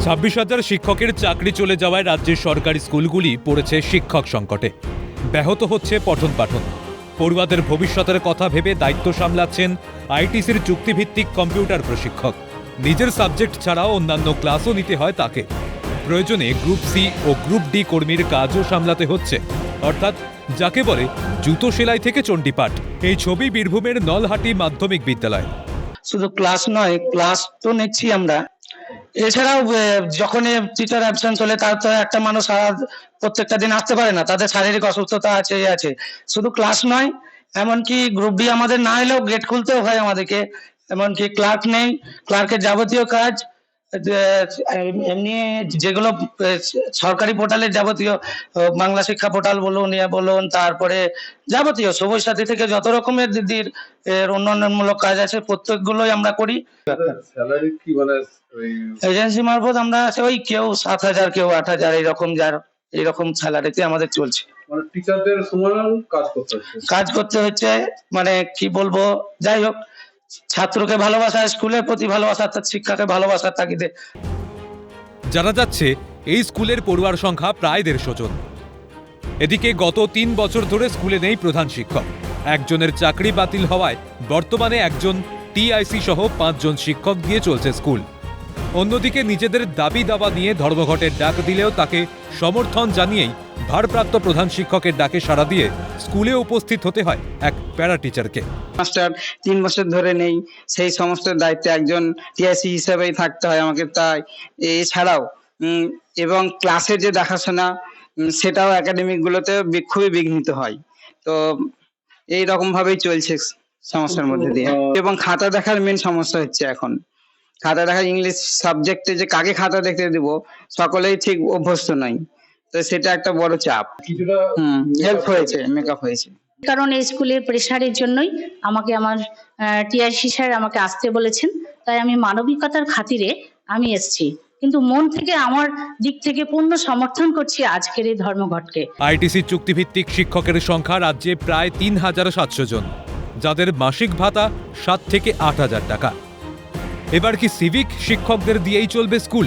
26,000 শিক্ষকের চাকরি চলে যাওয়ায় রাজ্যের সরকারি স্কুলগুলি পড়েছে শিক্ষক সংকটে। ব্যাহত হচ্ছে পঠন পাঠন। পড়ুয়াদের ভবিষ্যতের কথা ভেবে দায়িত্ব সামলাচ্ছেন আইটিসির চুক্তিভিত্তিক কম্পিউটার প্রশিক্ষক। নিজের সাবজেক্ট ছাড়াও অন্যান্য ক্লাসও নিতে হয় তাকে। প্রয়োজনে গ্রুপ সি ও গ্রুপ ডি কর্মীর কাজও সামলাতে হচ্ছে, অর্থাৎ যাকে বলে জুতো সেলাই থেকে চণ্ডীপাঠ। এই ছবি বীরভূমের নলহাটি মাধ্যমিক বিদ্যালয়। শুধু ক্লাস নয়, ক্লাস তো নিচ্ছি আমরা, এছাড়াও যখন টিচার অ্যাবসেন্স হলে তার তো একটা মানুষ প্রত্যেকটা দিন আসতে পারে না, তাদের শারীরিক অসুস্থতা আছে। শুধু ক্লাস নয়, এমনকি গ্রুপ ডি আমাদের না এলেও গেট খুলতেও হয় আমাদেরকে। এমনকি ক্লার্ক নেই, ক্লার্কের যাবতীয় কাজ, এমনি যেগুলো সরকারি পোর্টালের যাবতীয় বাংলা শিক্ষা পোর্টাল বলুন, তারপরে যাবতীয় সবুজ সাথী থেকে যত রকমের দিদির উন্নয়নমূলক কাজ আছে প্রত্যেকগুলোই আমরা করি। স্যালারি কি মানে এজেন্সি মারফত আমরা ওই কেউ 7,000 কেউ 8,000 এইরকম স্যালারিতে আমাদের চলছে। মানে টিচারদের সমান কাজ করতে হচ্ছে, মানে কি বলবো, যাই হোক, ছাত্রকে ভালোবাসা, স্কুলের প্রতি ভালোবাসা, তার শিক্ষাকে ভালোবাসার তাগিদে। জানা যাচ্ছে এই স্কুলের পড়ুয়ার সংখ্যা প্রায় 150 জন। এদিকে গত 3 বছর ধরে স্কুলে নেই প্রধান শিক্ষক। একজনের চাকরি বাতিল হওয়ায় বর্তমানে একজন টিআইসি সহ 5 জন শিক্ষক দিয়ে চলছে স্কুল। অন্যদিকে নিজেদের দাবি দাবা নিয়ে ধর্মঘটের ডাক দিলেও তাকে সমর্থন জানিয়েই ভারপ্রাপ্ত প্রধান শিক্ষকের ডাকে সাড়া দিয়ে স্কুলে উপস্থিত হতে হয় এক প্যারা টিচারকে। মাস্টার 3 বছর ধরে নেই, সেই সমস্ত দায়িত্বে একজন টিআইসি হিসেবেই থাকতে হয় আমাকে। তাই এছাড়াও এবং ক্লাসের যে দেখাশোনা সেটাও একাডেমিক গুলোতে খুবই বিঘ্নিত হয়। তো এই রকম ভাবেই চলছে সমস্যার মধ্যে দিয়ে। এবং খাতা দেখার মেন সমস্যা হচ্ছে এখন খাতা দেখা, ইংলিশ সাবজেক্টে যে কাকে খাতা দেখতে দেব সকলেই ঠিক অভ্যস্ত নয়, তো সেটা একটা বড় চাপ। কিছুটা হেল্প হয়েছে, মেকআপ হয়েছে। কারণ এই স্কুলের প্রেসারের জন্যই আমাকে আমার টিআইসি স্যার আমাকে আসতে বলেছেন, তাই আমি মানবিকতার খাতিরে আমি এসেছি, কিন্তু মন থেকে আমার দিক থেকে পূর্ণ সমর্থন করছি আজকের এই ধর্মঘটকে। আইটিসি চুক্তিভিত্তিক শিক্ষকের সংখ্যা রাজ্যে প্রায় 3,700 জন, যাদের মাসিক ভাতা 7 থেকে 8,000 টাকা। এবার কি সিভিক শিক্ষকদের দিয়েই চলবে স্কুল?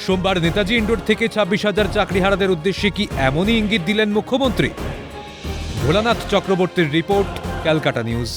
সোমবার নেতাজি ইন্ডোর থেকে 26,000 চাকরিহারাদের উদ্দেশ্যে কি এমনই ইঙ্গিত দিলেন মুখ্যমন্ত্রী? ভোলানাথ চক্রবর্তীর রিপোর্ট, ক্যালকাটা নিউজ।